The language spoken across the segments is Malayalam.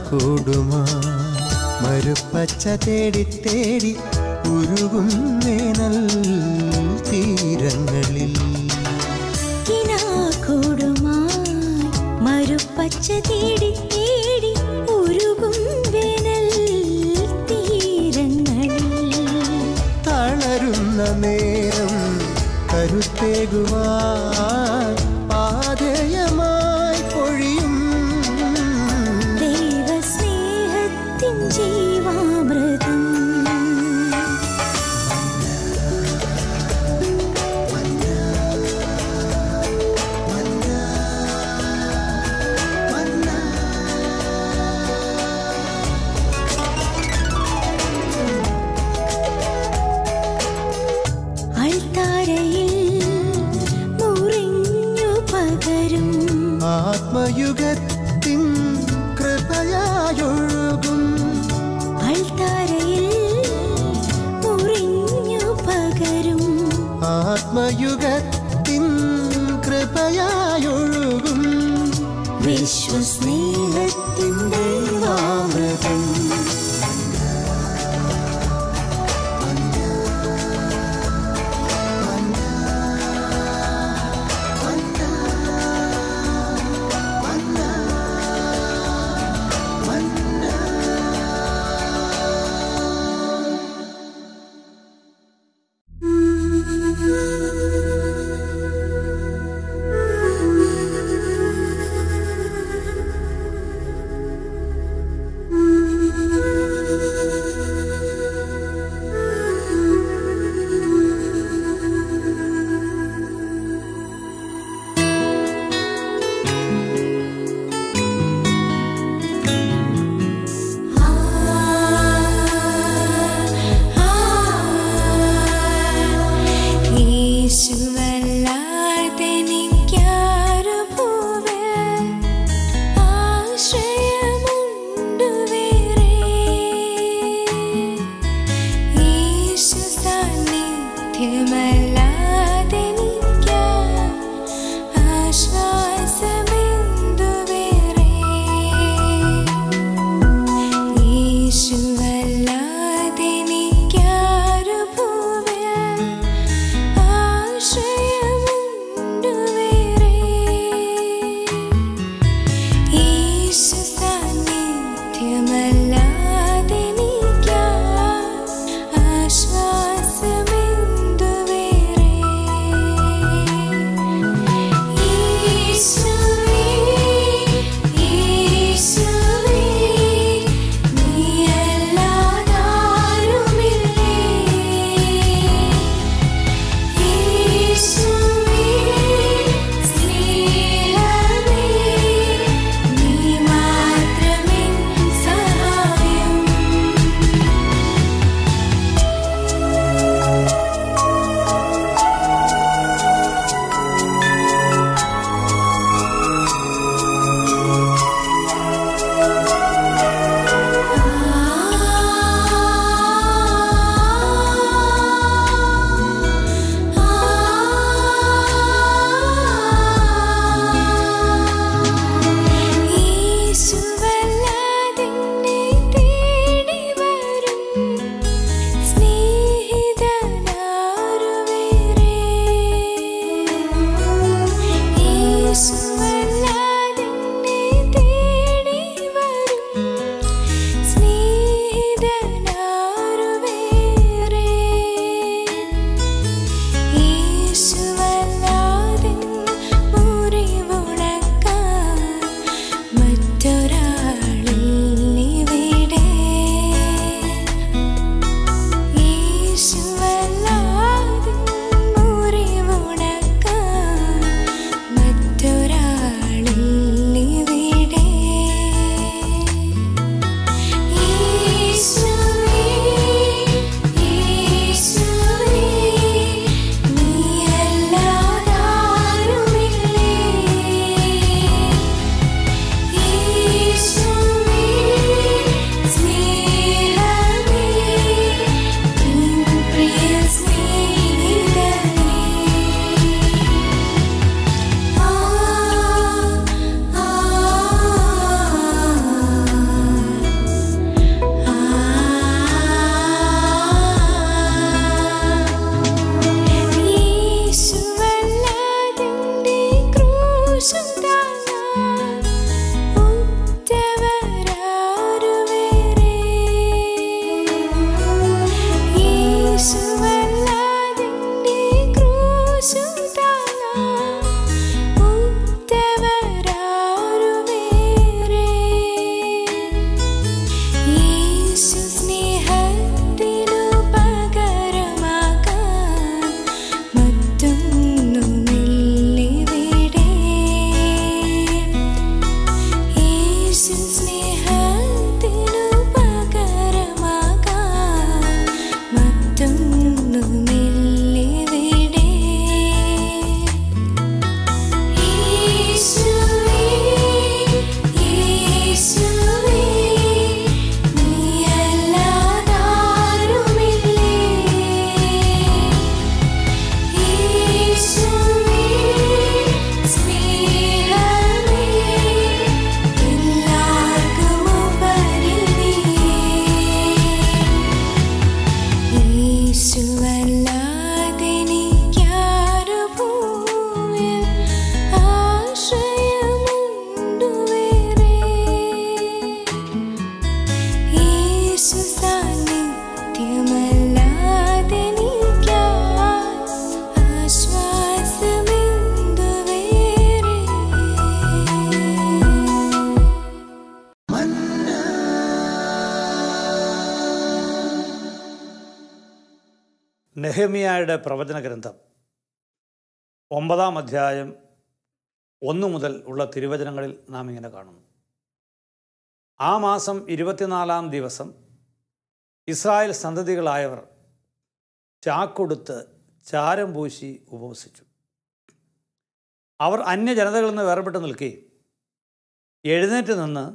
കൂടുമാ മരുപ്പച്ച തേടി തേടി ഉരുകും വേനൽ തീരങ്ങളിൽ മരുപ്പച്ച തേടി തേടി ഉരുകും വേനൽ തീരങ്ങളിൽ തളരുന്ന നേരം കരുത്തേകുവാൻ പാതയമായി പൊഴിയും ദൈവസ്നേഹത്തിൻ ജീവാമൃതം ആത്മയുഗത്തിൻ കൃപയായൊഴുകും അൾത്താരയിൽ മുറിഞ്ഞു പകരും ആത്മയുഗത്തിൻ കൃപയായൊഴുകും വിശ്വസ്നേഹത്തിൻ ദൈവാമൃതം മാത്രമേ സഹായം നെഹെമ്യായുടെ പ്രവചന ഗ്രന്ഥം 9-ാം അധ്യായം 1 മുതൽ ഉള്ള തിരുവചനങ്ങളിൽ നാം ഇങ്ങനെ കാണുന്നു. ആ മാസം 24-ാം ദിവസം ഇസ്രായേൽ സന്തതികളായവർ ചാക്കൊടുത്ത് ചാരം പൂശി ഉപവസിച്ചു. അവർ അന്യജനതകളിൽ നിന്ന് വേർപെട്ട് നിൽക്കുകയും എഴുന്നേറ്റ് നിന്ന്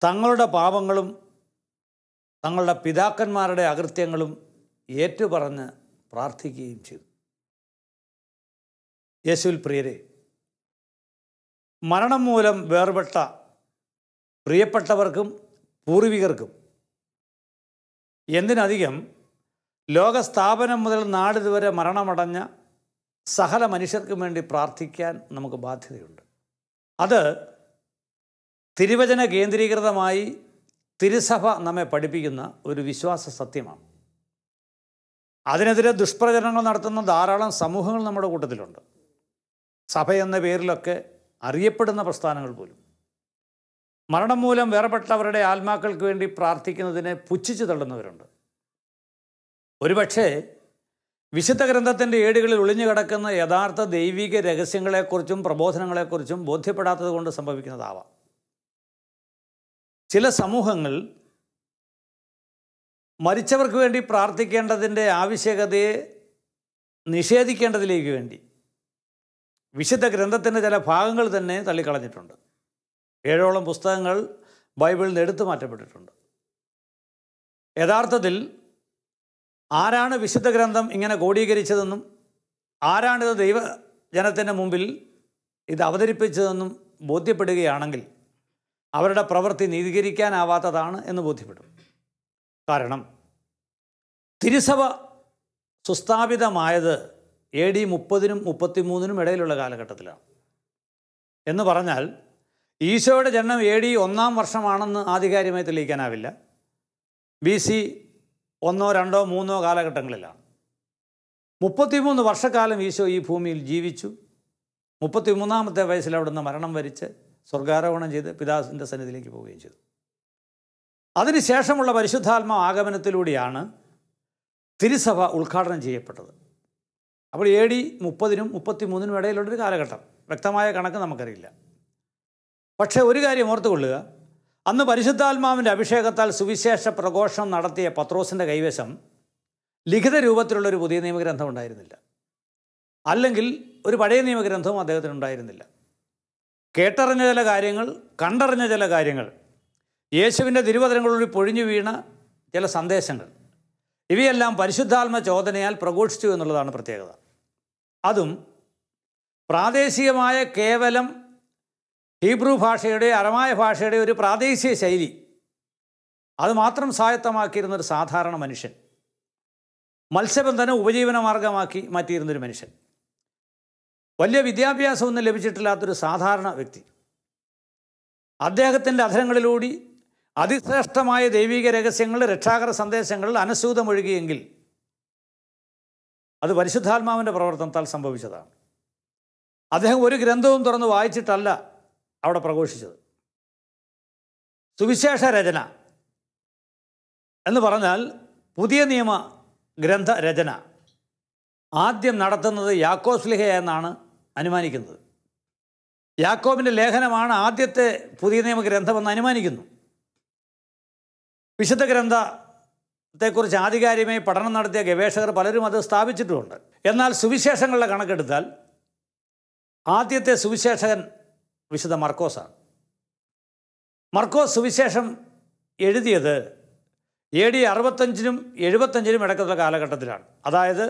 തങ്ങളുടെ പാപങ്ങളും തങ്ങളുടെ പിതാക്കന്മാരുടെ അകൃത്യങ്ങളും ഏറ്റുപറഞ്ഞ് പ്രാർത്ഥിക്കുകയും ചെയ്തു. യേശുവിൽ പ്രിയരെ, മരണം മൂലം വേർപെട്ട പ്രിയപ്പെട്ടവർക്കും പൂർവികർക്കും, എന്തിനധികം ലോകസ്ഥാപനം മുതൽ നാളിതുവരെ മരണമടഞ്ഞ സകല മനുഷ്യർക്കും വേണ്ടി പ്രാർത്ഥിക്കാൻ നമുക്ക് ബാധ്യതയുണ്ട്. അത് തിരുവചന കേന്ദ്രീകൃതമായി തിരുസഭ നമ്മെ പഠിപ്പിക്കുന്ന ഒരു വിശ്വാസ സത്യമാണ്. അതിനെതിരെ ദുഷ്പ്രചരണങ്ങൾ നടത്തുന്ന ധാരാളം സമൂഹങ്ങൾ നമ്മുടെ കൂട്ടത്തിലുണ്ട്. സഭ എന്ന പേരിലൊക്കെ അറിയപ്പെടുന്ന പ്രസ്ഥാനങ്ങൾ പോലും മരണം മൂലം വേർപെട്ടവരുടെ ആത്മാക്കൾക്ക് വേണ്ടി പ്രാർത്ഥിക്കുന്നതിനെ പുച്ഛിച്ചു തള്ളുന്നവരുണ്ട്. ഒരുപക്ഷെ വിശുദ്ധ ഗ്രന്ഥത്തിൻ്റെ ഏടുകളിൽ ഒളിഞ്ഞു കിടക്കുന്ന യഥാർത്ഥ ദൈവിക രഹസ്യങ്ങളെക്കുറിച്ചും പ്രബോധനങ്ങളെക്കുറിച്ചും ബോധ്യപ്പെടാത്തത് കൊണ്ട് സംഭവിക്കുന്നതാവാം. ചില സമൂഹങ്ങൾ മരിച്ചവർക്ക് വേണ്ടി പ്രാർത്ഥിക്കേണ്ടതിൻ്റെ ആവശ്യകതയെ നിഷേധിക്കേണ്ടതിലേക്ക് വേണ്ടി വിശുദ്ധ ഗ്രന്ഥത്തിൻ്റെ ചില ഭാഗങ്ങൾ തന്നെ തള്ളിക്കളഞ്ഞിട്ടുണ്ട്. 7ഓളം പുസ്തകങ്ങൾ ബൈബിളിൽ നിന്ന് എടുത്തു മാറ്റപ്പെട്ടിട്ടുണ്ട്. യഥാർത്ഥത്തിൽ ആരാണ് വിശുദ്ധ ഗ്രന്ഥം ഇങ്ങനെ ക്രോഡീകരിച്ചതെന്നും ആരാണിത് ദൈവജനത്തിൻ്റെ മുമ്പിൽ ഇത് അവതരിപ്പിച്ചതെന്നും ബോധ്യപ്പെടുകയാണെങ്കിൽ അവരുടെ പ്രവൃത്തി നീതീകരിക്കാനാവാത്തതാണ് എന്ന് ബോധ്യപ്പെടും. കാരണം തിരുസഭ സുസ്ഥാപിതമായത് AD 30-നും 33-നും ഇടയിലുള്ള കാലഘട്ടത്തിലാണ്. എന്ന് പറഞ്ഞാൽ ഈശോയുടെ ജനനം AD 1-ാം വർഷമാണെന്ന് ആധികാരികമായി തെളിയിക്കാനാവില്ല. BC 1, 2, 3 കാലഘട്ടങ്ങളിലാണ്. 33 വർഷക്കാലം ഈശോ ഈ ഭൂമിയിൽ ജീവിച്ചു. 33-ാമത്തെ വയസ്സിൽ അവിടുന്ന് മരണം വരിച്ച് സ്വർഗാരോഹണം ചെയ്ത് പിതാവിൻ്റെ സന്നിധിയിലേക്ക് പോവുകയും ചെയ്തു. അതിനുശേഷമുള്ള പരിശുദ്ധാത്മ ആഗമനത്തിലൂടെയാണ് തിരുസഭ ഉദ്ഘാടനം ചെയ്യപ്പെട്ടത്. അപ്പോൾ AD 30-നും 33-നും ഇടയിലുള്ളൊരു കാലഘട്ടം, വ്യക്തമായ കണക്ക് നമുക്കറിയില്ല. പക്ഷേ ഒരു കാര്യം ഓർത്തുകൊള്ളുക, അന്ന് പരിശുദ്ധാത്മാവിൻ്റെ അഭിഷേകത്താൽ സുവിശേഷ പ്രഘോഷണം നടത്തിയ പത്രോസിൻ്റെ കൈവശം ലിഖിത രൂപത്തിലുള്ളൊരു പുതിയ നിയമഗ്രന്ഥം ഉണ്ടായിരുന്നില്ല. അല്ലെങ്കിൽ ഒരു പഴയ നിയമഗ്രന്ഥവും അദ്ദേഹത്തിനുണ്ടായിരുന്നില്ല. കേട്ടറിഞ്ഞ ചില കാര്യങ്ങൾ, കണ്ടറിഞ്ഞ ചില കാര്യങ്ങൾ, യേശുവിൻ്റെ തിരുവചനങ്ങളിൽ പൊഴിഞ്ഞു വീണ ചില സന്ദേശങ്ങൾ, ഇവയെല്ലാം പരിശുദ്ധാത്മ ചോദനയാൽ പ്രഘോഷിച്ചു എന്നുള്ളതാണ് പ്രത്യേകത. അതും പ്രാദേശികമായ കേവലം ഹീബ്രു ഭാഷയുടെ, അരമായ ഭാഷയുടെ ഒരു പ്രാദേശിക ശൈലി, അത് മാത്രം സ്വായത്തമാക്കിയിരുന്നൊരു സാധാരണ മനുഷ്യൻ, മത്സ്യബന്ധനം ഉപജീവന മാർഗമാക്കി മാറ്റിയിരുന്നൊരു മനുഷ്യൻ, വലിയ വിദ്യാഭ്യാസമൊന്നും ലഭിച്ചിട്ടില്ലാത്തൊരു സാധാരണ വ്യക്തി, അദ്ദേഹത്തിൻ്റെ അധരങ്ങളിലൂടെ അതിശ്രേഷ്ഠമായ ദൈവിക രഹസ്യങ്ങൾ, രക്ഷാകര സന്ദേശങ്ങൾ അനുസ്യൂതമൊഴുകിയെങ്കിൽ അത് പരിശുദ്ധാത്മാവിൻ്റെ പ്രവർത്തനത്താൽ സംഭവിച്ചതാണ്. അദ്ദേഹം ഒരു ഗ്രന്ഥവും തുറന്ന് വായിച്ചിട്ടല്ല അവിടെ പ്രഘോഷിച്ചത്. സുവിശേഷ രചന എന്ന് പറഞ്ഞാൽ പുതിയ നിയമ ഗ്രന്ഥ രചന ആദ്യം നടത്തുന്നത് യാക്കോബ് ശ്ലീഹ എന്നാണ് അനുമാനിക്കുന്നത്. യാക്കോബിൻ്റെ ലേഖനമാണ് ആദ്യത്തെ പുതിയ നിയമ ഗ്രന്ഥമെന്ന് അനുമാനിക്കുന്നു. വിശുദ്ധ ഗ്രന്ഥത്തെക്കുറിച്ച് ആധികാരികമായി പഠനം നടത്തിയ ഗവേഷകർ പലരും അത് സ്ഥാപിച്ചിട്ടുമുണ്ട്. എന്നാൽ സുവിശേഷങ്ങളുടെ കണക്കെടുത്താൽ ആദ്യത്തെ സുവിശേഷകൻ വിശുദ്ധ മർക്കോസാണ്. മർക്കോസ് സുവിശേഷം എഴുതിയത് AD 65-നും 75-നും ഇടയ്ക്കുള്ള കാലഘട്ടത്തിലാണ്. അതായത്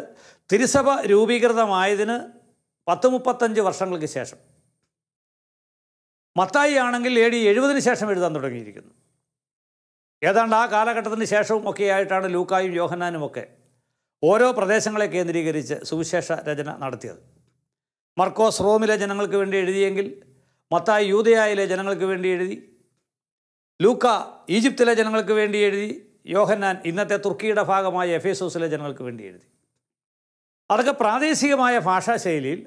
തിരുസഭ രൂപീകൃതമായതിന് 10-35 വർഷങ്ങൾക്ക് ശേഷം. മത്തായി ആണെങ്കിൽ AD 70-ന് ശേഷം എഴുതാൻ തുടങ്ങിയിരിക്കുന്നു. ഏതാണ്ട് ആ കാലഘട്ടത്തിന് ശേഷവും ഒക്കെയായിട്ടാണ് ലൂക്കായും യോഹന്നാനും ഒക്കെ ഓരോ പ്രദേശങ്ങളെ കേന്ദ്രീകരിച്ച് സുവിശേഷ രചന നടത്തിയത്. മർക്കോസ് റോമിലെ ജനങ്ങൾക്ക് വേണ്ടി എഴുതിയെങ്കിൽ മത്തായി യൂദയായിലെ ജനങ്ങൾക്ക് വേണ്ടി എഴുതി, ലൂക്ക ഈജിപ്തിലെ ജനങ്ങൾക്ക് വേണ്ടി എഴുതി, യോഹന്നാൻ ഇന്നത്തെ തുർക്കിയുടെ ഭാഗമായ എഫേസോസിലെ ജനങ്ങൾക്ക് വേണ്ടി എഴുതി. അതൊക്കെ പ്രാദേശികമായ ഭാഷാശൈലിയിൽ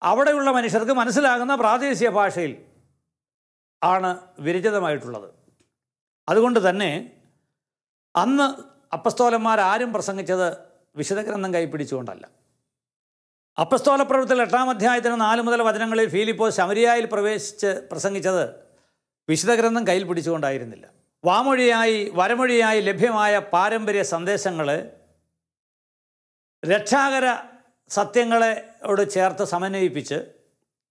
അവിടെയുള്ള മനുഷ്യർക്ക് മനസ്സിലാകുന്ന പ്രാദേശിക ഭാഷയിൽ ആണ് വിരചിതമായിട്ടുള്ളത്. അതുകൊണ്ട് തന്നെ അന്ന് അപ്പസ്തോലന്മാരാരും പ്രസംഗിച്ചത് വിശുദ്ധ ഗ്രന്ഥം കൈപ്പിടിച്ചുകൊണ്ടല്ല. അപ്പസ്തോല പ്രവൃത്തികൾ 8-ാം അധ്യായത്തിന് 4 മുതൽ വചനങ്ങളിൽ ഫിലിപ്പോസ് ശമരിയായിൽ പ്രവേശിച്ച് പ്രസംഗിച്ചത് വിശുദ്ധ ഗ്രന്ഥം കയ്യിൽ പിടിച്ചുകൊണ്ടായിരുന്നില്ല. വാമൊഴിയായി വരമൊഴിയായി ലഭ്യമായ പാരമ്പര്യ സന്ദേശങ്ങളെ രക്ഷാകര സത്യങ്ങളോട് ചേർത്ത് സമന്വയിപ്പിച്ച്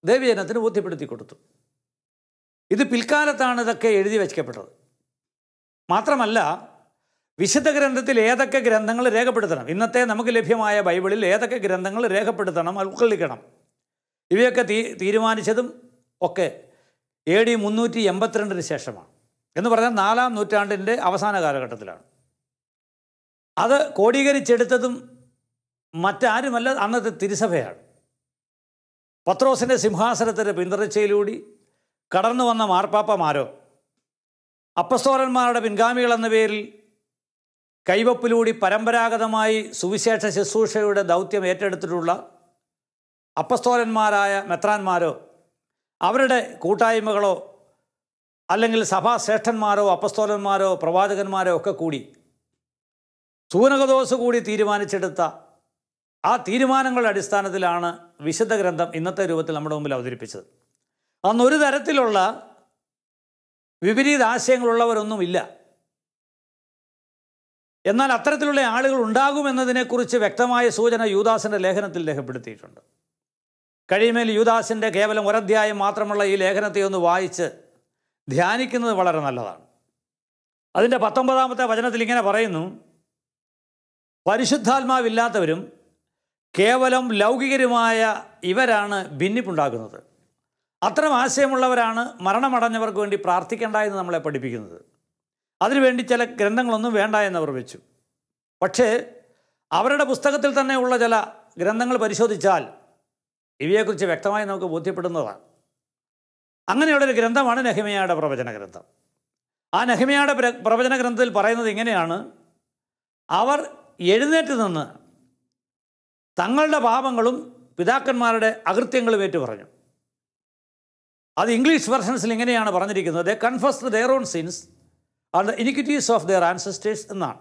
ദൈവജനത്തിന് ബോധ്യപ്പെടുത്തി കൊടുത്തു. ഇത് പിൽക്കാലത്താണ് ഇതൊക്കെ എഴുതി വയ്ക്കപ്പെട്ടത്. മാത്രമല്ല, വിശുദ്ധ ഗ്രന്ഥത്തിൽ ഏതൊക്കെ ഗ്രന്ഥങ്ങൾ രേഖപ്പെടുത്തണം, ഇന്നത്തെ നമുക്ക് ലഭ്യമായ ബൈബിളിൽ ഏതൊക്കെ ഗ്രന്ഥങ്ങൾ രേഖപ്പെടുത്തണം, ഉൾക്കൊള്ളിക്കണം, ഇവയൊക്കെ തീരുമാനിച്ചതും ഒക്കെ AD 382 ശേഷമാണ്. എന്ന് പറഞ്ഞാൽ 4-ാം നൂറ്റാണ്ടിൻ്റെ അവസാന കാലഘട്ടത്തിലാണ്. അത് കോടീകരിച്ചെടുത്തതും മറ്റാരുമല്ല, അന്നത്തെ തിരുസഭയാണ്. പത്രോസിൻ്റെ സിംഹാസനത്തിൻ്റെ പിന്തുടർച്ചയിലൂടെ കടന്നു വന്ന മാർപ്പാപ്പമാരോ അപ്പസ്തോലന്മാരുടെ പിൻഗാമികളെന്ന പേരിൽ കൈവപ്പിലൂടെ പരമ്പരാഗതമായി സുവിശേഷ ശുശ്രൂഷയുടെ ദൗത്യം ഏറ്റെടുത്തിട്ടുള്ള അപ്പസ്തോലന്മാരായ മെത്രാന്മാരോ അവരുടെ കൂട്ടായ്മകളോ അല്ലെങ്കിൽ സഭാശ്രേഷ്ഠന്മാരോ അപ്പസ്തോലന്മാരോ പ്രവാചകന്മാരോ ഒക്കെ കൂടി സൂനകദോസ് കൂടി തീരുമാനിച്ചെടുത്ത ആ തീരുമാനങ്ങളുടെ അടിസ്ഥാനത്തിലാണ് വിശുദ്ധ ഗ്രന്ഥം ഇന്നത്തെ രൂപത്തിൽ നമ്മുടെ മുമ്പിൽ അവതരിപ്പിച്ചത്. അന്നൊരു തരത്തിലുള്ള വിപരീത ആശയങ്ങളുള്ളവരൊന്നുമില്ല. എന്നാൽ അത്തരത്തിലുള്ള ആളുകൾ ഉണ്ടാകുമെന്നതിനെക്കുറിച്ച് വ്യക്തമായ സൂചന യൂദാസിൻ്റെ ലേഖനത്തിൽ രേഖപ്പെടുത്തിയിട്ടുണ്ട്. കഴിയുമേൽ യൂദാസിൻ്റെ കേവലം ഒരധ്യായം മാത്രമുള്ള ഈ ലേഖനത്തെ ഒന്ന് വായിച്ച് ധ്യാനിക്കുന്നത് വളരെ നല്ലതാണ്. അതിൻ്റെ 19-ാമത്തെ വചനത്തിൽ ഇങ്ങനെ പറയുന്നു: പരിശുദ്ധാത്മാവില്ലാത്തവരും കേവലം ലൗകികരുമായ ഇവരാണ് ഭിന്നിപ്പുണ്ടാക്കുന്നത്. അത്തരം ആശയമുള്ളവരാണ് മരണമടഞ്ഞവർക്ക് വേണ്ടി പ്രാർത്ഥിക്കേണ്ട എന്ന് നമ്മളെ പഠിപ്പിക്കുന്നത്. അതിനുവേണ്ടി ചില ഗ്രന്ഥങ്ങളൊന്നും വേണ്ട എന്നവർ വെച്ചു. പക്ഷേ അവരുടെ പുസ്തകത്തിൽ തന്നെ ഉള്ള ചില ഗ്രന്ഥങ്ങൾ പരിശോധിച്ചാൽ ഇവയെക്കുറിച്ച് വ്യക്തമായി നമുക്ക് ബോധ്യപ്പെടുന്നതാണ്. അങ്ങനെയുള്ളൊരു ഗ്രന്ഥമാണ് നെഹെമ്യായുടെ പ്രവചന ഗ്രന്ഥം. ആ നെഹെമ്യായുടെ പ്രവചന ഗ്രന്ഥത്തിൽ പറയുന്നത് ഇങ്ങനെയാണ്: അവർ എഴുന്നേറ്റ് നിന്ന് തങ്ങളുടെ പാപങ്ങളും പിതാക്കന്മാരുടെ അകൃത്യങ്ങളും ഏറ്റു പറഞ്ഞു. അത് ഇംഗ്ലീഷ് വെർഷൻസിൽ ഇങ്ങനെയാണ് പറഞ്ഞിരിക്കുന്നത്: they confused their own sins and the iniquities of their ancestors എന്നാണ്.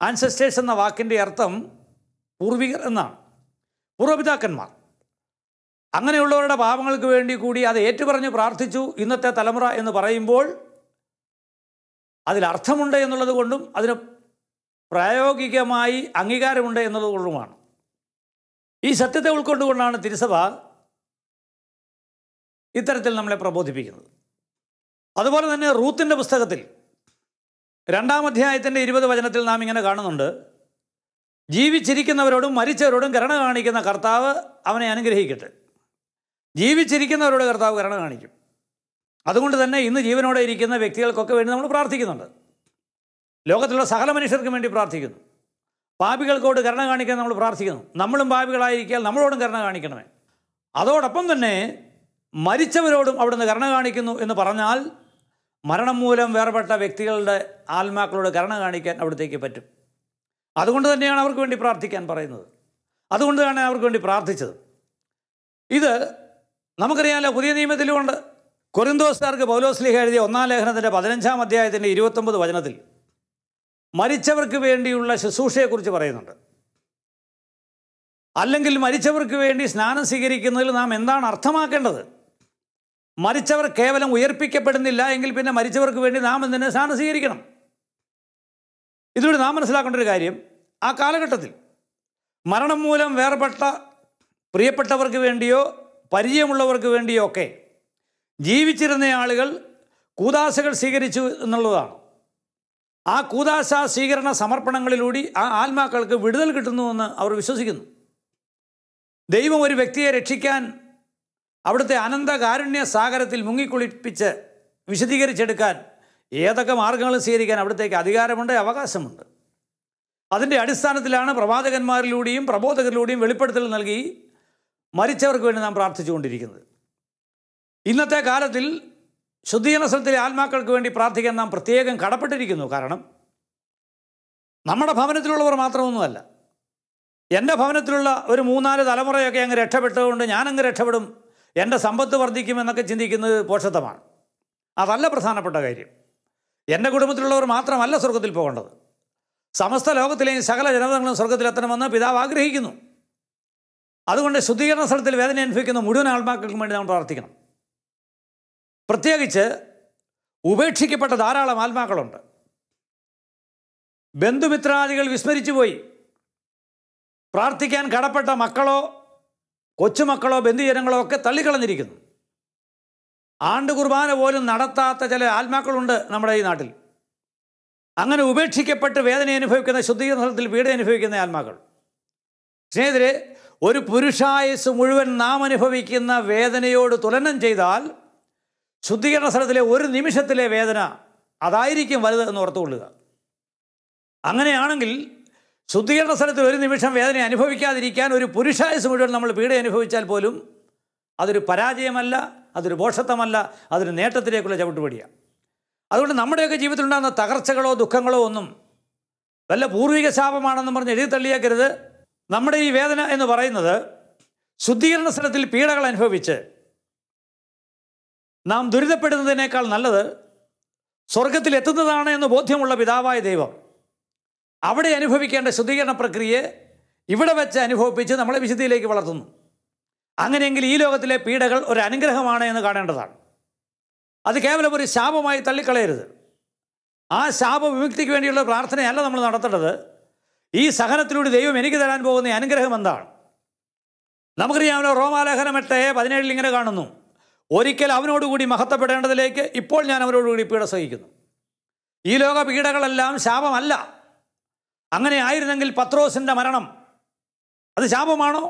ആൻസസ്റ്റേഴ്സ് എന്ന വാക്കിൻ്റെ അർത്ഥം പൂർവികർ എന്നാണ്, പൂർവ്വപിതാക്കന്മാർ. അങ്ങനെയുള്ളവരുടെ പാപങ്ങൾക്ക് വേണ്ടി കൂടി അത് ഏറ്റുപറഞ്ഞ് പ്രാർത്ഥിച്ചു ഇന്നത്തെ തലമുറ എന്ന് പറയുമ്പോൾ അതിലർത്ഥമുണ്ട് എന്നുള്ളത് കൊണ്ടും അതിന് പ്രായോഗികമായി അംഗീകാരമുണ്ട് എന്നുള്ളത് കൊണ്ടുമാണ്. ഈ സത്യത്തെ ഉൾക്കൊണ്ടുകൊണ്ടാണ് തിരുസഭ ഇത്തരത്തിൽ നമ്മളെ പ്രബോധിപ്പിക്കുന്നത്. അതുപോലെ തന്നെ റൂത്തിൻ്റെ പുസ്തകത്തിൽ 2-ാം അധ്യായത്തിൻ്റെ 20 വചനത്തിൽ നാം ഇങ്ങനെ കാണുന്നുണ്ട്: ജീവിച്ചിരിക്കുന്നവരോടും മരിച്ചവരോടും കരുണ കാണിക്കുന്ന കർത്താവ് അവനെ അനുഗ്രഹിക്കട്ടെ. ജീവിച്ചിരിക്കുന്നവരോട് കർത്താവ് കരുണ കാണിക്കും. അതുകൊണ്ട് തന്നെ ഇന്ന് ജീവനോടെ ഇരിക്കുന്ന വ്യക്തികൾക്കൊക്കെ വേണ്ടി നമ്മൾ പ്രാർത്ഥിക്കുന്നുണ്ട്. ലോകത്തിലുള്ള സകല മനുഷ്യർക്കും വേണ്ടി പ്രാർത്ഥിക്കുന്നു. പാപികൾക്കോട് കരുണ കാണിക്കാൻ നമ്മൾ പ്രാർത്ഥിക്കുന്നു. നമ്മളും പാപികളായിരിക്കാൻ നമ്മളോടും കരുണ കാണിക്കണമേ. അതോടൊപ്പം തന്നെ മരിച്ചവരോടും അവിടുന്ന് കരുണ കാണിക്കുന്നു എന്ന് പറഞ്ഞാൽ മരണം മൂലം വേർപെട്ട വ്യക്തികളുടെ ആത്മാക്കളോട് കരുണ കാണിക്കാൻ അവിടത്തേക്ക് പറ്റും. അതുകൊണ്ട് തന്നെയാണ് അവർക്ക് വേണ്ടി പ്രാർത്ഥിക്കാൻ പറയുന്നത്. അതുകൊണ്ടാണ് അവർക്ക് വേണ്ടി പ്രാർത്ഥിച്ചത്. ഇത് നമുക്കറിയാമല്ലോ, പുതിയ നിയമത്തിലുമുണ്ട്. കൊരിന്തോസ്കാർക്ക് പൗലോസ്ലീഹ എഴുതിയ 1-ാം ലേഖനത്തിൻ്റെ 15-ാം അധ്യായത്തിൻ്റെ 29 വചനത്തിൽ മരിച്ചവർക്ക് വേണ്ടിയുള്ള ശുശ്രൂഷയെക്കുറിച്ച് പറയുന്നുണ്ട്. അല്ലെങ്കിൽ മരിച്ചവർക്ക് വേണ്ടി സ്നാനം സ്വീകരിക്കുന്നതിൽ നാം എന്താണ് അർത്ഥമാക്കേണ്ടത്? മരിച്ചവർ കേവലം ഉയർപ്പിക്കപ്പെടുന്നില്ല എങ്കിൽ പിന്നെ മരിച്ചവർക്ക് വേണ്ടി നാം എന്തിനെ സ്നാനം സ്വീകരിക്കണം? ഇതിലൂടെ നാം മനസ്സിലാക്കേണ്ട ഒരു കാര്യം, ആ കാലഘട്ടത്തിൽ മരണം മൂലം വേർപെട്ട പ്രിയപ്പെട്ടവർക്ക് വേണ്ടിയോ പരിചയമുള്ളവർക്ക് വേണ്ടിയോ ഒക്കെ ജീവിച്ചിരുന്ന ആളുകൾ കൂദാശകൾ സ്വീകരിച്ചു എന്നുള്ളതാണ്. ആ കൂദാശ സ്വീകരണ സമർപ്പണങ്ങളിലൂടെ ആ ആത്മാക്കൾക്ക് വിടുതൽ കിട്ടുന്നുവെന്ന് അവർ വിശ്വസിക്കുന്നു. ദൈവം ഒരു വ്യക്തിയെ രക്ഷിക്കാൻ അവിടുത്തെ അനന്തകാരുണ്യ സാഗരത്തിൽ മുങ്ങിക്കുളിപ്പിച്ച് വിശദീകരിച്ചെടുക്കാൻ ഏതൊക്കെ മാർഗങ്ങളും സ്വീകരിക്കാൻ അവിടത്തേക്ക് അധികാരമുണ്ട്, അവകാശമുണ്ട്. അതിൻ്റെ അടിസ്ഥാനത്തിലാണ് പ്രവാചകന്മാരിലൂടെയും പ്രബോധകരിലൂടെയും വെളിപ്പെടുത്തൽ നൽകി മരിച്ചവർക്ക് വേണ്ടി നാം പ്രാർത്ഥിച്ചുകൊണ്ടിരിക്കുന്നത്. ഇന്നത്തെ കാലത്തിൽ ശുദ്ധീകരണ സ്ഥലത്തിലെ ആത്മാക്കൾക്ക് വേണ്ടി പ്രാർത്ഥിക്കാൻ നാം പ്രത്യേകം കടപ്പെട്ടിരിക്കുന്നു. കാരണം നമ്മുടെ ഭവനത്തിലുള്ളവർ മാത്രമൊന്നുമല്ല, എൻ്റെ ഭവനത്തിലുള്ള ഒരു 3-4 തലമുറയൊക്കെ അങ്ങ് രക്ഷപ്പെട്ടതുകൊണ്ട് ഞാനങ്ങ് രക്ഷപ്പെടും, എൻ്റെ സമ്പത്ത് വർദ്ധിക്കുമെന്നൊക്കെ ചിന്തിക്കുന്നത് പോഷത്വമാണ്. അതല്ല പ്രധാനപ്പെട്ട കാര്യം. എൻ്റെ കുടുംബത്തിലുള്ളവർ മാത്രമല്ല സ്വർഗത്തിൽ പോകേണ്ടത്. സമസ്ത ലോകത്തിലെയും സകല ജനതകളും സ്വർഗത്തിലെത്തണമെന്ന് പിതാവ് ആഗ്രഹിക്കുന്നു. അതുകൊണ്ട് ശുദ്ധീകരണ സ്ഥലത്തിൽ വേദന അനുഭവിക്കുന്ന മുഴുവൻ ആത്മാക്കൾക്കും വേണ്ടി നമ്മൾ പ്രാർത്ഥിക്കണം. പ്രത്യേകിച്ച് ഉപേക്ഷിക്കപ്പെട്ട ധാരാളം ആത്മാക്കളുണ്ട്. ബന്ധുമിത്രാദികൾ വിസ്മരിച്ചു പോയി. പ്രാർത്ഥിക്കാൻ കടപ്പെട്ട മക്കളോ കൊച്ചുമക്കളോ ബന്ധുജനങ്ങളോ ഒക്കെ തള്ളിക്കളഞ്ഞിരിക്കുന്നു. ആണ്ട് കുർബാന പോലും നടത്താത്ത ചില ആത്മാക്കളുണ്ട് നമ്മുടെ ഈ നാട്ടിൽ. അങ്ങനെ ഉപേക്ഷിക്കപ്പെട്ട് വേദന അനുഭവിക്കുന്ന, ശുദ്ധീകരണ സ്ഥലത്തിൽ പീഡ അനുഭവിക്കുന്ന ആത്മാക്കൾ. സ്നേഹിതരെ, ഒരു പുരുഷായുസ് മുഴുവൻ നാം അനുഭവിക്കുന്ന വേദനയോട് തുലനം ചെയ്താൽ ശുദ്ധീകരണ സ്ഥലത്തിലെ ഒരു നിമിഷത്തിലെ വേദന അതായിരിക്കും വലുത് എന്ന് ഓർത്തുകൊള്ളുക. അങ്ങനെയാണെങ്കിൽ ശുദ്ധീകരണ സ്ഥലത്തിൽ ഒരു നിമിഷം വേദന അനുഭവിക്കാതിരിക്കാൻ ഒരു പുരുഷായുസ് മുഴുവൻ നമ്മൾ പീഡ അനുഭവിച്ചാൽ പോലും അതൊരു പരാജയമല്ല, അതൊരു ഭോഷത്വമല്ല, അതൊരു നേട്ടത്തിലേക്കുള്ള ചവിട്ടുപടിയാണ്. അതുകൊണ്ട് നമ്മുടെയൊക്കെ ജീവിതത്തിലുണ്ടാകുന്ന തകർച്ചകളോ ദുഃഖങ്ങളോ ഒന്നും വല്ല പൂർവിക ശാപമാണെന്ന് പറഞ്ഞ് എഴുതി തള്ളിയേക്കരുത്. നമ്മുടെ ഈ വേദന എന്ന് പറയുന്നത് ശുദ്ധീകരണ സ്ഥലത്തിൽ പീഡകൾ അനുഭവിച്ച് നാം ദുരിതപ്പെടുന്നതിനേക്കാൾ നല്ലത് സ്വർഗത്തിൽ എത്തുന്നതാണ് എന്ന് ബോധ്യമുള്ള പിതാവായ ദൈവം അവിടെ അനുഭവിക്കേണ്ട ശുദ്ധീകരണ പ്രക്രിയയെ ഇവിടെ വെച്ച് അനുഭവിപ്പിച്ച് നമ്മളെ വിശുദ്ധിയിലേക്ക് വളർത്തുന്നു. അങ്ങനെയെങ്കിൽ ഈ ലോകത്തിലെ പീഡകൾ ഒരു അനുഗ്രഹമാണ് എന്ന് കാണേണ്ടതാണ്. അത് കേവലം ഒരു ശാപമായി തള്ളിക്കളയരുത്. ആ ശാപവിമുക്തിക്ക് വേണ്ടിയുള്ള പ്രാർത്ഥനയല്ല നമ്മൾ നടത്തേണ്ടത്. ഈ സഹനത്തിലൂടെ ദൈവം എനിക്ക് തരാൻ പോകുന്ന അനുഗ്രഹം എന്താണ്? നമുക്കറിയാമല്ലോ, റോമാലേഖനം 8:17 ഇങ്ങനെ കാണുന്നു: ഒരിക്കൽ അവനോടുകൂടി മഹത്വപ്പെടേണ്ടതിലേക്ക് ഇപ്പോൾ ഞാൻ അവനോടുകൂടി പീഡ സഹിക്കുന്നു. ഈ ലോക പീഡകളെല്ലാം ശാപമല്ല. അങ്ങനെ ആയിരുന്നെങ്കിൽ പത്രോസിൻ്റെ മരണം അത് ശാപമാണോ?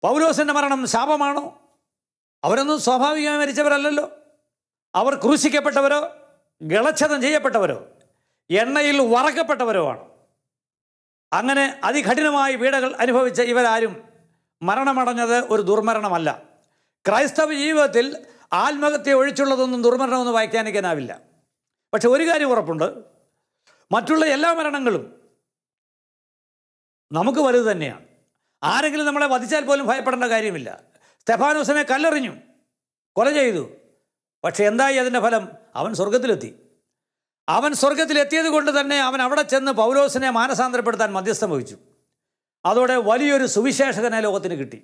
പൗലോസിൻ്റെ മരണം ശാപമാണോ? അവരൊന്നും സ്വാഭാവികമായി മരിച്ചവരല്ലല്ലോ. അവർ ക്രൂശിക്കപ്പെട്ടവരോ ഗളച്ഛേദം ചെയ്യപ്പെട്ടവരോ എണ്ണയിൽ വറക്കപ്പെട്ടവരോ ആണ്. അങ്ങനെ അതികഠിനമായ പീഡകൾ അനുഭവിച്ച ഇവരാരും മരണമടഞ്ഞത് ഒരു ദുർമരണമല്ല. ക്രൈസ്തവ ജീവിതത്തിൽ ആത്മഹത്യ ഒഴിച്ചുള്ളതൊന്നും ദുർമരണമെന്ന് വ്യാഖ്യാനിക്കാനാവില്ല. പക്ഷെ ഒരു കാര്യം ഉറപ്പുണ്ട്, മറ്റുള്ള എല്ലാ മരണങ്ങളും നമുക്ക് വലുത് തന്നെയാണ്. ആരെങ്കിലും നമ്മളെ വധിച്ചാൽ പോലും ഭയപ്പെടേണ്ട കാര്യമില്ല. സ്തെഫാനോസിനെ കല്ലെറിഞ്ഞു, കൊല ചെയ്തു. പക്ഷെ എന്തായി അതിൻ്റെ ഫലം? അവൻ സ്വർഗത്തിലെത്തി. അവൻ സ്വർഗത്തിലെത്തിയത് കൊണ്ട് തന്നെ അവൻ അവിടെ ചെന്ന് പൗലോസിനെ മാനസാന്തരപ്പെടുത്താൻ മധ്യസ്ഥം വഹിച്ചു. അതോടെ വലിയൊരു സുവിശേഷകനെ ലോകത്തിന് കിട്ടി.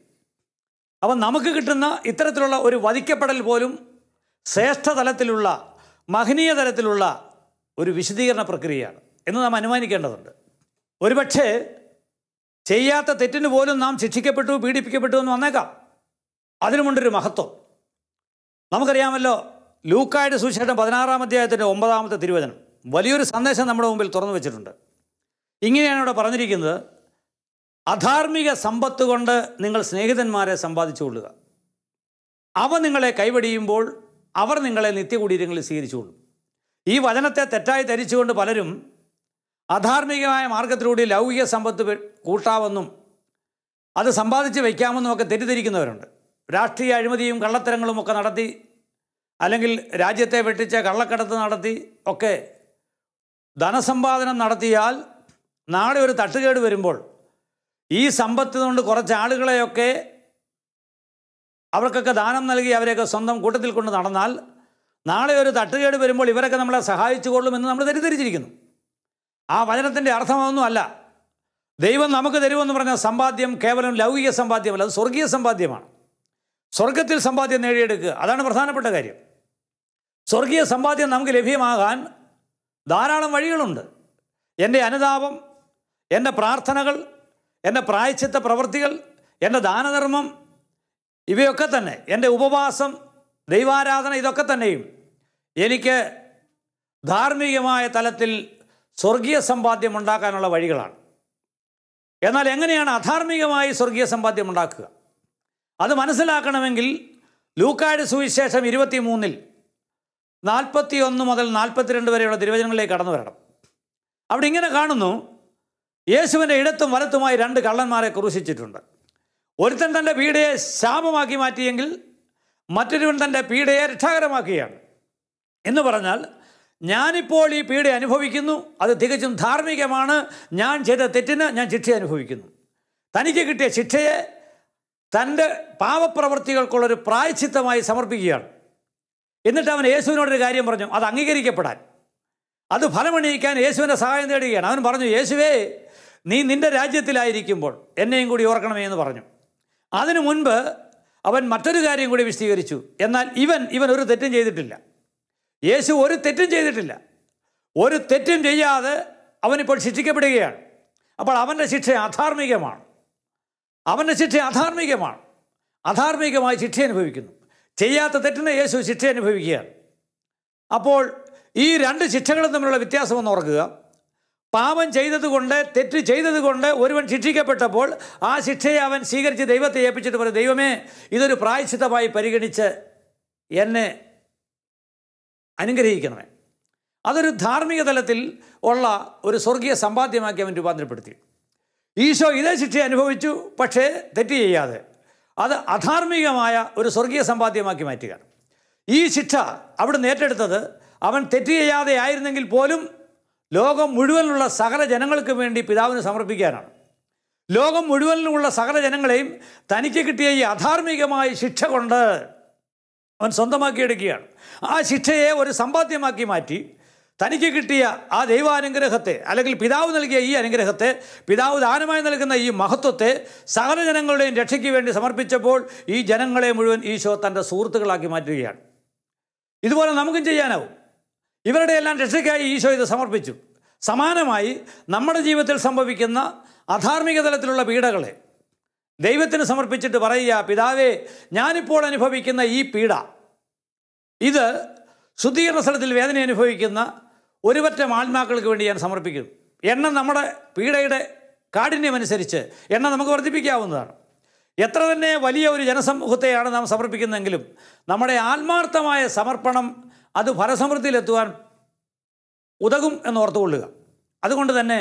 അവൻ നമുക്ക് കിട്ടുന്ന ഇത്തരത്തിലുള്ള ഒരു വധിക്കപ്പെടൽ പോലും ശ്രേഷ്ഠതലത്തിലുള്ള മഹനീയ തലത്തിലുള്ള ഒരു വിശദീകരണ പ്രക്രിയയാണ് എന്ന് നാം അനുമാനിക്കേണ്ടതുണ്ട്. ഒരുപക്ഷെ ചെയ്യാത്ത തെറ്റിന് പോലും നാം ശിക്ഷിക്കപ്പെട്ടു, പീഡിപ്പിക്കപ്പെട്ടു എന്ന് വന്നേക്കാം. അതിനുമുണ്ടൊരു മഹത്വം. നമുക്കറിയാമല്ലോ, ലൂക്കായുടെ സുവിശേഷം 16-ാം അധ്യായത്തിൻ്റെ 9-ാമത്തെ തിരുവചനം വലിയൊരു സന്ദേശം നമ്മുടെ മുമ്പിൽ തുറന്നു വെച്ചിട്ടുണ്ട്. ഇങ്ങനെയാണ് ഇവിടെ പറഞ്ഞിരിക്കുന്നത്: അധാർമിക സമ്പത്ത് കൊണ്ട് നിങ്ങൾ സ്നേഹിതന്മാരെ സമ്പാദിച്ചു കൊള്ളുക. അവ നിങ്ങളെ കൈവടിയുമ്പോൾ അവർ നിങ്ങളെ നിത്യകുടീരങ്ങളിൽ സ്വീകരിച്ചുകൊള്ളും. ഈ വചനത്തെ തെറ്റായി ധരിച്ചുകൊണ്ട് പലരും അധാർമികമായ മാർഗത്തിലൂടെ ലൗകിക സമ്പത്ത് കൂട്ടാമെന്നും അത് സമ്പാദിച്ച് വയ്ക്കാമെന്നും ഒക്കെ തെറ്റിദ്ധരിക്കുന്നവരുണ്ട്. രാഷ്ട്രീയ അഴിമതിയും കള്ളത്തരങ്ങളും ഒക്കെ നടത്തി, അല്ലെങ്കിൽ രാജ്യത്തെ വെട്ടിച്ച കള്ളക്കടത്ത് നടത്തി ഒക്കെ ധനസമ്പാദനം നടത്തിയാൽ നാളെ ഒരു തട്ടുകേട് വരുമ്പോൾ ഈ സമ്പത്ത് കൊണ്ട് കുറച്ച് ആളുകളെയൊക്കെ അവർക്കൊക്കെ ദാനം നൽകി അവരെയൊക്കെ സ്വന്തം കൂട്ടത്തിൽ കൊണ്ട് നടന്നാൽ നാളെ ഒരു തട്ടുകേട് വരുമ്പോൾ ഇവരൊക്കെ നമ്മളെ സഹായിച്ചു കൊള്ളുമെന്ന് നമ്മൾ തെറ്റിദ്ധരിച്ചിരിക്കുന്നു. ആ വചനത്തിൻ്റെ അർത്ഥമൊന്നും അല്ല. ദൈവം നമുക്ക് തരുമെന്ന് പറഞ്ഞ സമ്പാദ്യം കേവലം ലൗകിക സമ്പാദ്യമല്ല, അത് സ്വർഗീയ സമ്പാദ്യമാണ്. സ്വർഗത്തിൽ സമ്പാദ്യം നേടിയെടുക്കുക, അതാണ് പ്രധാനപ്പെട്ട കാര്യം. സ്വർഗീയ സമ്പാദ്യം നമുക്ക് ലഭ്യമാകാൻ ധാരാളം വഴികളുണ്ട്. എൻ്റെ അനുതാപം, എൻ്റെ പ്രാർത്ഥനകൾ, എൻ്റെ പ്രായശ്ചിത്ത പ്രവൃത്തികൾ, എൻ്റെ ദാനധർമ്മം, ഇവയൊക്കെ തന്നെ, എൻ്റെ ഉപവാസം, ദൈവാരാധന, ഇതൊക്കെ തന്നെയും എനിക്ക് ധാർമ്മികമായ തലത്തിൽ സ്വർഗീയ സമ്പാദ്യം ഉണ്ടാക്കാനുള്ള വഴികളാണ്. എന്നാൽ എങ്ങനെയാണ് അധാർമികമായി സ്വർഗീയ സമ്പാദ്യം ഉണ്ടാക്കുക? അത് മനസ്സിലാക്കണമെങ്കിൽ ലൂക്കായുടെ സുവിശേഷം 23-ൽ 41 മുതൽ 42 വരെയുള്ള തിരുവചനങ്ങളിലേക്ക് കടന്നു വരണം. അവിടെ ഇങ്ങനെ കാണുന്നു: യേശുവിൻ്റെ ഇടത്തും വലത്തുമായി 2 കള്ളന്മാരെ ക്രൂശിച്ചിട്ടുണ്ട്. ഒരുത്തൻ തൻ്റെ പീഡയെ ശാപമാക്കി മാറ്റിയെങ്കിൽ മറ്റൊരുവൻ തൻ്റെ പീഡയെ രക്ഷാകരമാക്കുകയാണ്. എന്ന് പറഞ്ഞാൽ, ഞാനിപ്പോൾ ഈ പീഡ അനുഭവിക്കുന്നു, അത് തികച്ചും ധാർമ്മികമാണ്. ഞാൻ ചെയ്ത തെറ്റിന് ഞാൻ ശിക്ഷ അനുഭവിക്കുന്നു. തനിക്ക് കിട്ടിയ ശിക്ഷയെ തൻ്റെ പാപപ്രവൃത്തികൾക്കുള്ളൊരു പ്രായശ്ചിത്തമായി സമർപ്പിക്കുകയാണ്. എന്നിട്ട് അവൻ യേശുവിനോടൊരു കാര്യം പറഞ്ഞു, അത് അംഗീകരിക്കപ്പെടാൻ. അത് ഫലമണിയിക്കാൻ യേശുവിൻ്റെ സഹായം തേടുകയാണ്. അവൻ പറഞ്ഞു, യേശുവേ, നീ നിൻ്റെ രാജ്യത്തിലായിരിക്കുമ്പോൾ എന്നെയും കൂടി ഓർക്കണമേ എന്ന് പറഞ്ഞു. അതിനു മുൻപ് അവൻ മറ്റൊരു കാര്യം കൂടി വിശദീകരിച്ചു. എന്നാൽ ഇവൻ ഒരു തെറ്റും ചെയ്തിട്ടില്ല. യേശു ഒരു തെറ്റും ചെയ്തിട്ടില്ല. ഒരു തെറ്റും ചെയ്യാതെ അവനിപ്പോൾ ശിക്ഷിക്കപ്പെടുകയാണ്. അപ്പോൾ അവൻ്റെ ശിക്ഷ അധാർമികമാണ്. അധാർമികമായി ശിക്ഷ അനുഭവിക്കുന്നു. ചെയ്യാത്ത തെറ്റിന് യേശു ശിക്ഷ അനുഭവിക്കുകയാണ്. അപ്പോൾ ഈ രണ്ട് ശിക്ഷകളും തമ്മിലുള്ള വ്യത്യാസം ഒന്ന് ഓർക്കുക. പാപം ചെയ്തതുകൊണ്ട്, തെറ്റ് ചെയ്തതുകൊണ്ട് ഒരുവൻ ശിക്ഷിക്കപ്പെട്ടപ്പോൾ ആ ശിക്ഷയെ അവൻ സ്വീകരിച്ച് ദൈവത്തെ ഏൽപ്പിച്ചിട്ട് പറയും, ദൈവമേ, ഇതൊരു പ്രായശ്ചിത്തമായി പരിഗണിച്ച് എന്നെ അനുഗ്രഹിക്കണമേ. അതൊരു ധാർമ്മിക തലത്തിൽ ഉള്ള ഒരു സ്വർഗീയ സമ്പാദ്യമാക്കി അവൻ രൂപാന്തരപ്പെടുത്തി. ഈശോ ഇതേ ശിക്ഷ അനുഭവിച്ചു, പക്ഷേ തെറ്റ് ചെയ്യാതെ. അത് അധാർമികമായ ഒരു സ്വർഗീയ സമ്പാദ്യമാക്കി മാറ്റുകയാണ്. ഈ ശിക്ഷ അവിടുന്ന് ഏറ്റെടുത്തത് അവൻ തെറ്റ് ചെയ്യാതെ ആയിരുന്നെങ്കിൽ പോലും ലോകം മുഴുവനുള്ള സകല ജനങ്ങൾക്ക് വേണ്ടി പിതാവിന് സമർപ്പിക്കാനാണ്. ലോകം മുഴുവനുള്ള സകല ജനങ്ങളെയും തനിക്ക് കിട്ടിയ ഈ അധാർമികമായ ശിക്ഷ കൊണ്ട് അവൻ സ്വന്തമാക്കിയെടുക്കുകയാണ്. ആ ശിക്ഷയെ ഒരു സമ്പാദ്യമാക്കി മാറ്റി തനിക്ക് കിട്ടിയ ആ ദൈവാനുഗ്രഹത്തെ, അല്ലെങ്കിൽ പിതാവ് നൽകിയ ഈ അനുഗ്രഹത്തെ, പിതാവ് ദാനമായി നൽകുന്ന ഈ മഹത്വത്തെ സകല ജനങ്ങളുടെയും രക്ഷയ്ക്ക് വേണ്ടി സമർപ്പിച്ചപ്പോൾ ഈ ജനങ്ങളെ മുഴുവൻ ഈശോ തൻ്റെ സുഹൃത്തുക്കളാക്കി മാറ്റുകയാണ്. ഇതുപോലെ നമുക്കും ചെയ്യാനാവും. ഇവരുടെ എല്ലാം രക്ഷയ്ക്കായി ഈശോ ഇത് സമർപ്പിച്ചു. സമാനമായി നമ്മുടെ ജീവിതത്തിൽ സംഭവിക്കുന്ന അധാർമിക തലത്തിലുള്ള പീഡകളെ ദൈവത്തിന് സമർപ്പിച്ചിട്ട് പറയുക, പിതാവേ, ഞാനിപ്പോൾ അനുഭവിക്കുന്ന ഈ പീഡ, ഇത് ശുദ്ധീകരണ സ്ഥലത്തിൽ വേദന അനുഭവിക്കുന്ന ഒരുപറ്റം ആത്മാക്കൾക്ക് വേണ്ടി ഞാൻ സമർപ്പിക്കുന്നു. എണ്ണം നമ്മുടെ പീഡയുടെ കാഠിന്യമനുസരിച്ച് എണ്ണം നമുക്ക് വർദ്ധിപ്പിക്കാവുന്നതാണ്. എത്ര തന്നെ വലിയ ഒരു ജനസമൂഹത്തെയാണ് നാം സമർപ്പിക്കുന്നതെങ്കിലും നമ്മുടെ ആത്മാർത്ഥമായ സമർപ്പണം അത് ഫലസമൃദ്ധിയിലെത്തുവാൻ ഉതകും എന്നോർത്തുകൊള്ളുക. അതുകൊണ്ട് തന്നെ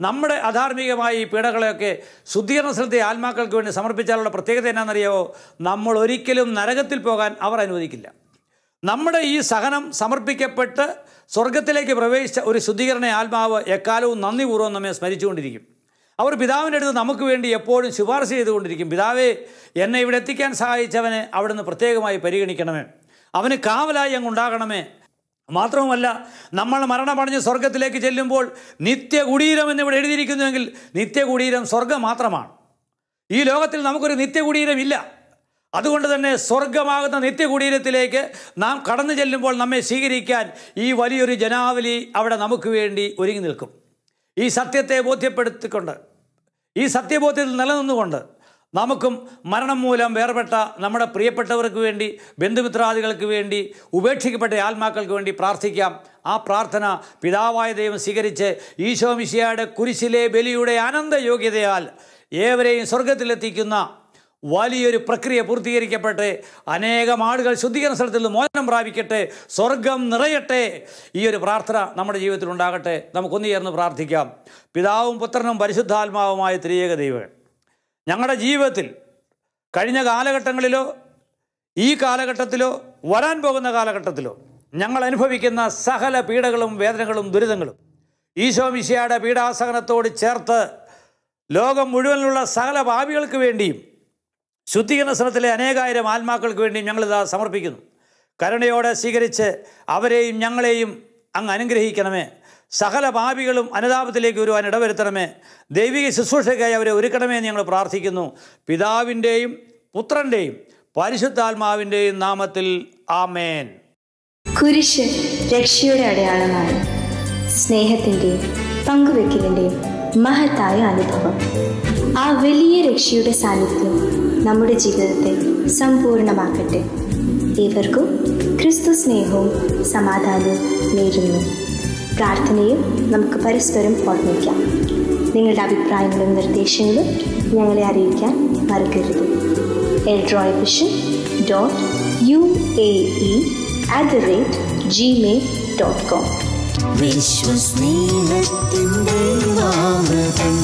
നമ്മുടെ അധാർമികമായ ഈ പീഡകളെയൊക്കെ ശുദ്ധീകരണ സ്ഥലത്തെ ആത്മാക്കൾക്ക് വേണ്ടി സമർപ്പിച്ചാലുള്ള പ്രത്യേകത എന്നാണെന്നറിയാവോ? നമ്മൾ ഒരിക്കലും നരകത്തിൽ പോകാൻ അവർ അനുവദിക്കില്ല. നമ്മുടെ ഈ സഹനം സമർപ്പിക്കപ്പെട്ട് സ്വർഗത്തിലേക്ക് പ്രവേശിച്ച ഒരു ശുദ്ധീകരണ ആത്മാവ് എക്കാലവും നന്ദിപൂർവ്വം നമ്മെ സ്മരിച്ചുകൊണ്ടിരിക്കും. അവർ പിതാവിൻ്റെ അടുത്ത് നമുക്ക് വേണ്ടി എപ്പോഴും ശുപാർശ ചെയ്തുകൊണ്ടിരിക്കും. പിതാവേ, എന്നെ ഇവിടെ എത്തിക്കാൻ സഹായിച്ചവനെ അവിടുന്ന് പ്രത്യേകമായി പരിഗണിക്കണമേ, അവന് കാവലായി അങ്ങുണ്ടാകണമേ. മാത്രവുമല്ല, നമ്മൾ മരണമടഞ്ഞ് സ്വർഗത്തിലേക്ക് ചെല്ലുമ്പോൾ നിത്യകുടീരം എന്നിവിടെ എഴുതിയിരിക്കുന്നുവെങ്കിൽ നിത്യകുടീരം സ്വർഗം മാത്രമാണ്. ഈ ലോകത്തിൽ നമുക്കൊരു നിത്യകുടീരമില്ല. അതുകൊണ്ട് തന്നെ സ്വർഗമാകുന്ന നിത്യകുടീരത്തിലേക്ക് നാം കടന്നു ചെല്ലുമ്പോൾ നമ്മെ സ്വീകരിക്കാൻ ഈ വലിയൊരു ജനാവലി അവിടെ നമുക്ക് വേണ്ടി ഒരുങ്ങി നിൽക്കും. ഈ സത്യത്തെ ബോധ്യപ്പെടുത്തിക്കൊണ്ട്, ഈ സത്യബോധ്യത്തിൽ നിലനിന്നുകൊണ്ട് നമുക്കും മരണം മൂലം വേർപെട്ട നമ്മുടെ പ്രിയപ്പെട്ടവർക്ക് വേണ്ടി, ബന്ധുമിത്രാദികൾക്ക് വേണ്ടി, ഉപേക്ഷിക്കപ്പെട്ട ആത്മാക്കൾക്ക് വേണ്ടി പ്രാർത്ഥിക്കാം. ആ പ്രാർത്ഥന പിതാവായ ദൈവം സ്വീകരിച്ച് ഈശോ മിശിഹായുടെ കുരിശിലെ ബലിയുടെ ആനന്ദയോഗ്യതയാൽ ഏവരെയും സ്വർഗത്തിലെത്തിക്കുന്ന വലിയൊരു പ്രക്രിയ പൂർത്തീകരിക്കട്ടെ. അനേകം ആളുകൾ ശുദ്ധീകരണ സ്ഥലത്തിൽ നിന്ന് മോചനം പ്രാപിക്കട്ടെ, സ്വർഗം നിറയട്ടെ. ഈ ഒരു പ്രാർത്ഥന നമ്മുടെ ജീവിതത്തിൽ ഉണ്ടാകട്ടെ. നമുക്കൊന്നു ചേർന്ന് പ്രാർത്ഥിക്കാം. പിതാവും പുത്രനും പരിശുദ്ധാത്മാവുമായ ത്രിയേക ദൈവമേ, ഞങ്ങളുടെ ജീവിതത്തിൽ കഴിഞ്ഞ കാലഘട്ടങ്ങളിലോ ഈ കാലഘട്ടത്തിലോ വരാൻ പോകുന്ന കാലഘട്ടത്തിലോ ഞങ്ങൾ അനുഭവിക്കുന്ന സകല പീഡകളും വേദനകളും ദുരിതങ്ങളും ഈശോ മിശിഹായുടെ പീഡാസഹനത്തോട് ചേർത്ത് ലോകം മുഴുവനുള്ള സകല പാപികൾക്ക് വേണ്ടിയും ശുദ്ധീകരണ സ്ഥലത്തിലെ അനേകായിരം ആത്മാക്കൾക്ക് വേണ്ടിയും ഞങ്ങളിതാ സമർപ്പിക്കുന്നു. കരുണയോടെ സ്വീകരിച്ച് അവരെയും ഞങ്ങളെയും അങ്ങ് അനുഗ്രഹിക്കണമേ. സകല പാപികളും അനുതാപത്തിലേക്ക് വരുവാൻ ഇടവരുത്തണമേ. ദൈവിക ശുശ്രൂഷയ്ക്കായി അവരെ ഒരുക്കണമേ എന്ന് ഞങ്ങൾ പ്രാർത്ഥിക്കുന്നു. പിതാവിൻ്റെയും പുത്രൻ്റെയും പരിശുദ്ധാത്മാവിൻ്റെയും നാമത്തിൽ ആമേൻ. കുരിശ് രക്ഷയുടെ അടയാളമാണ്. സ്നേഹത്തിൻ്റെയും പങ്കുവെക്കലിൻ്റെയും മഹത്തായ അനുഭവം. ആ വലിയ രക്ഷയുടെ സാന്നിധ്യം നമ്മുടെ ജീവിതത്തെ സമ്പൂർണ്ണമാക്കട്ടെ. ഏവർക്കും ക്രിസ്തു സ്നേഹവും സമാധാനവും നേരുന്നു. പ്രാർത്ഥനയും നമുക്ക് പരസ്പരം ഓർമ്മിക്കാം. നിങ്ങളുടെ അഭിപ്രായങ്ങളും നിർദ്ദേശങ്ങളും ഞങ്ങളെ അറിയിക്കാൻ മറക്കരുത്. eldroyvision.uae@gmail.com. വിശ്വസ്നേഹത്തിൻ്റെ അമൃതം